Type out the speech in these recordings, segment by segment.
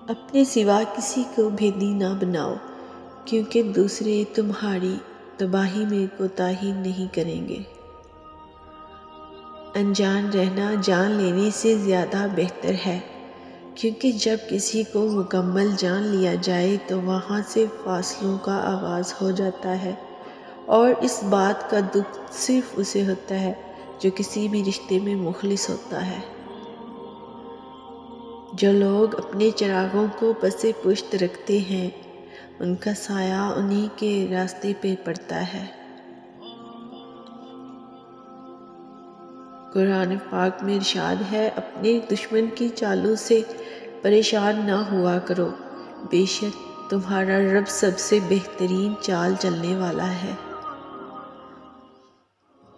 اپنے سوا کسی کو بھیدی نہ بناؤ، کیونکہ دوسرے تمہاری تباہی میں کوتاہی نہیں کریں گے۔ انجان رہنا جان لینے سے زیادہ بہتر ہے، کیونکہ جب کسی کو مکمل جان لیا جائے تو وہاں سے فاصلوں کا آغاز ہو جاتا ہے، اور اس بات کا دکھ صرف اسے ہوتا ہے جو کسی بھی رشتے میں مخلص ہوتا ہے۔ جو لوگ اپنے چراغوں کو پس پشت رکھتے ہیں، ان کا سایہ انہی کے راستے پہ پڑتا ہے۔ قرآن پاک میں ارشاد ہے، اپنے دشمن کی چالوں سے پریشان نہ ہوا کرو، بے شک تمہارا رب سب سے بہترین چال چلنے والا ہے۔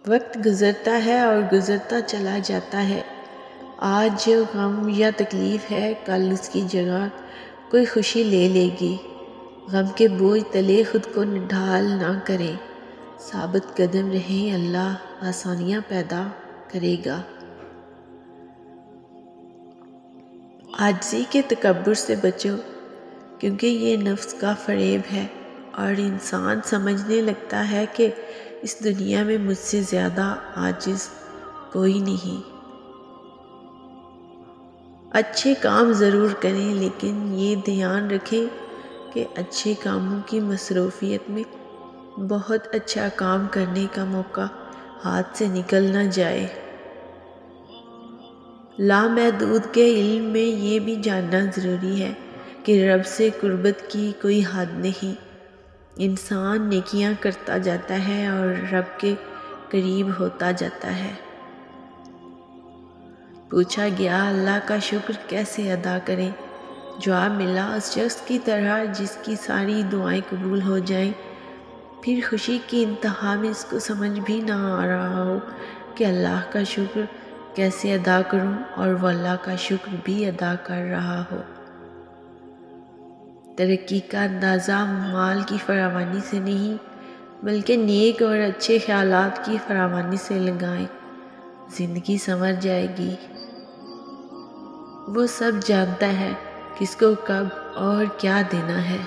وقت گزرتا ہے اور گزرتا چلا جاتا ہے۔ آج جو غم یا تکلیف ہے، کل اس کی جگہ کوئی خوشی لے لے گی۔ غم کے بوجھ تلے خود کو ڈھال نہ کریں، ثابت قدم رہیں، اللہ آسانیاں پیدا کرے گا۔ عاجزی کے تکبر سے بچو، کیونکہ یہ نفس کا فریب ہے، اور انسان سمجھنے لگتا ہے کہ اس دنیا میں مجھ سے زیادہ عاجز کوئی نہیں۔ اچھے کام ضرور کریں، لیکن یہ دھیان رکھیں کہ اچھے کاموں کی مصروفیت میں بہت اچھا کام کرنے کا موقع ہاتھ سے نکل نہ جائے۔ لامحدود کے علم میں یہ بھی جاننا ضروری ہے کہ رب سے قربت کی کوئی حد نہیں۔ انسان نیکیاں کرتا جاتا ہے اور رب کے قریب ہوتا جاتا ہے۔ پوچھا گیا، اللہ کا شکر کیسے ادا کریں؟ جواب ملا، اس شخص کی طرح جس کی ساری دعائیں قبول ہو جائیں، پھر خوشی کی انتہا میں اس کو سمجھ بھی نہ آ رہا ہو کہ اللہ کا شکر کیسے ادا کروں، اور وہ اللہ کا شکر بھی ادا کر رہا ہو۔ ترقی کا اندازہ مال کی فراوانی سے نہیں، بلکہ نیک اور اچھے خیالات کی فراوانی سے لگائیں، زندگی سنور جائے گی۔ وہ سب جانتا ہے کس کو کب اور کیا دینا ہے۔